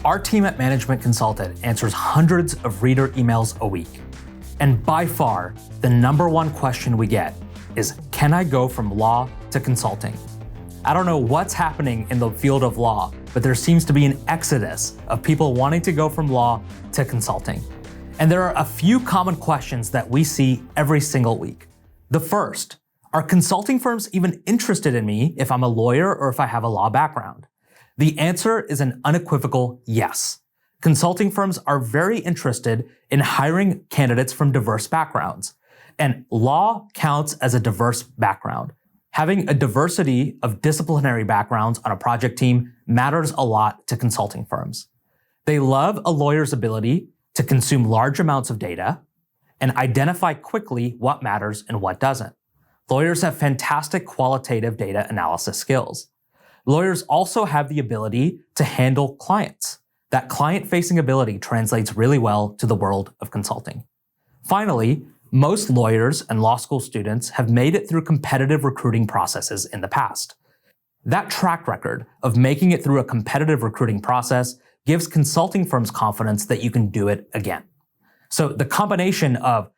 Our team at Management Consulted answers hundreds of reader emails a week. And by far, the number one question we get is, can I go from law to consulting? I don't know what's happening in the field of law, but there seems to be an exodus of people wanting to go from law to consulting. And there are a few common questions that we see every single week. The first, are consulting firms even interested in me if I'm a lawyer or if I have a law background? The answer is an unequivocal yes. Consulting firms are very interested in hiring candidates from diverse backgrounds, and law counts as a diverse background. Having a diversity of disciplinary backgrounds on a project team matters a lot to consulting firms. They love a lawyer's ability to consume large amounts of data and identify quickly what matters and what doesn't. Lawyers have fantastic qualitative data analysis skills. Lawyers also have the ability to handle clients. That client-facing ability translates really well to the world of consulting. Finally, most lawyers and law school students have made it through competitive recruiting processes in the past. That track record of making it through a competitive recruiting process gives consulting firms confidence that you can do it again. So the combination of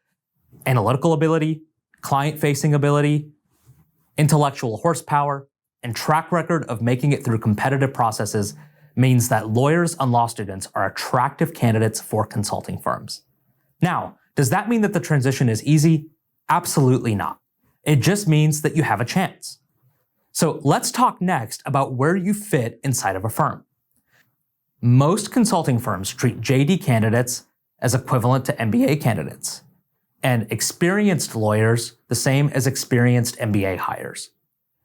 analytical ability, client-facing ability, intellectual horsepower, and track record of making it through competitive processes means that lawyers and law students are attractive candidates for consulting firms. Now, does that mean that the transition is easy? Absolutely not. It just means that you have a chance. So let's talk next about where you fit inside of a firm. Most consulting firms treat JD candidates as equivalent to MBA candidates, and experienced lawyers the same as experienced MBA hires.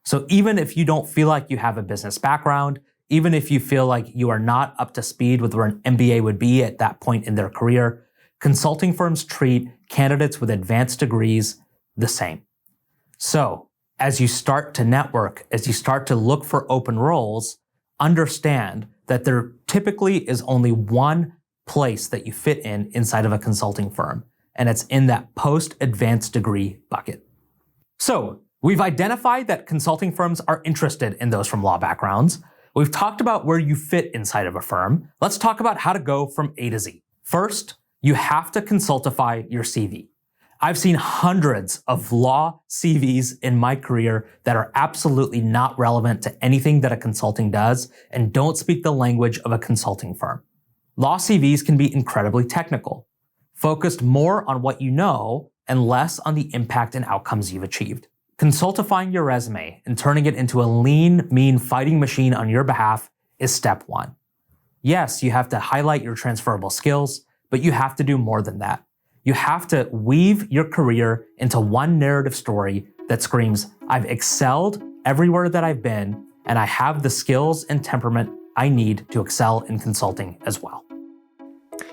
So even if you don't feel like you have a business background, even if you feel like you are not up to speed with where an MBA would be at that point in their career, consulting firms treat candidates with advanced degrees the same. So as you start to network, as you start to look for open roles, understand that there typically is only one place that you fit in inside of a consulting firm, and it's in that post-advanced degree bucket. So we've identified that consulting firms are interested in those from law backgrounds. We've talked about where you fit inside of a firm. Let's talk about how to go from A to Z. First, you have to consultify your CV. I've seen hundreds of law CVs in my career that are absolutely not relevant to anything that a consulting does and don't speak the language of a consulting firm. Law CVs can be incredibly technical, focused more on what you know and less on the impact and outcomes you've achieved. Consultifying your resume and turning it into a lean, mean fighting machine on your behalf is step one. Yes, you have to highlight your transferable skills, but you have to do more than that. You have to weave your career into one narrative story that screams, I've excelled everywhere that I've been, and I have the skills and temperament I need to excel in consulting as well.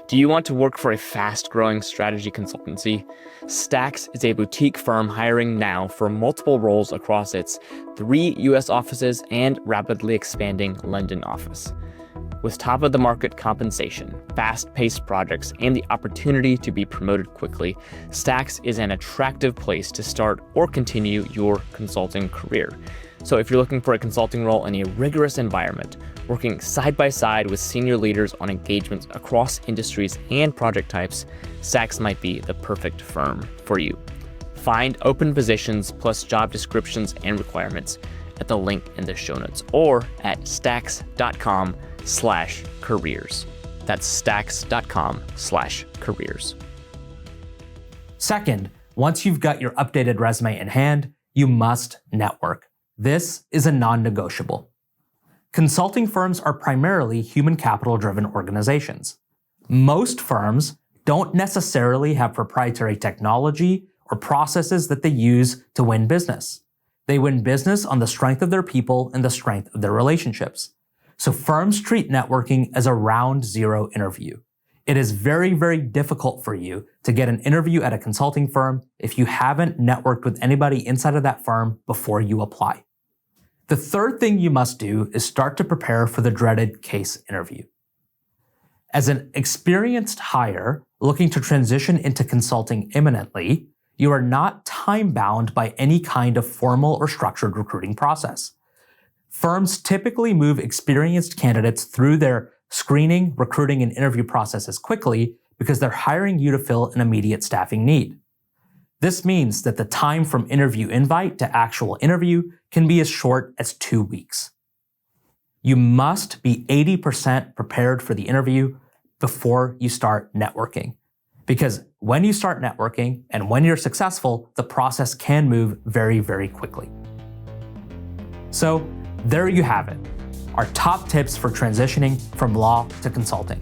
Do you want to work for a fast-growing strategy consultancy? Stax is a boutique firm hiring now for multiple roles across its 3 U.S. offices and rapidly expanding London office. With top-of-the-market compensation, fast-paced projects, and the opportunity to be promoted quickly, Stax is an attractive place to start or continue your consulting career. So if you're looking for a consulting role in a rigorous environment, working side by side with senior leaders on engagements across industries and project types, Stax might be the perfect firm for you. Find open positions plus job descriptions and requirements at the link in the show notes or at stax.com/careers. That's stax.com/careers. Second, once you've got your updated resume in hand, you must network. This is a non-negotiable. Consulting firms are primarily human capital-driven organizations. Most firms don't necessarily have proprietary technology or processes that they use to win business. They win business on the strength of their people and the strength of their relationships. So firms treat networking as a round zero interview. It is very, very difficult for you to get an interview at a consulting firm if you haven't networked with anybody inside of that firm before you apply. The third thing you must do is start to prepare for the dreaded case interview. As an experienced hire looking to transition into consulting imminently, you are not time-bound by any kind of formal or structured recruiting process. Firms typically move experienced candidates through their screening, recruiting, and interview processes quickly because they're hiring you to fill an immediate staffing need. This means that the time from interview invite to actual interview can be as short as 2 weeks. You must be 80% prepared for the interview before you start networking. Because when you start networking and when you're successful, the process can move very, very quickly. So there you have it, our top tips for transitioning from law to consulting.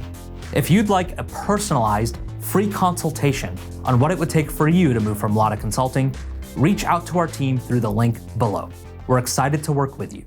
If you'd like a personalized, free consultation on what it would take for you to move from law to consulting, reach out to our team through the link below. We're excited to work with you.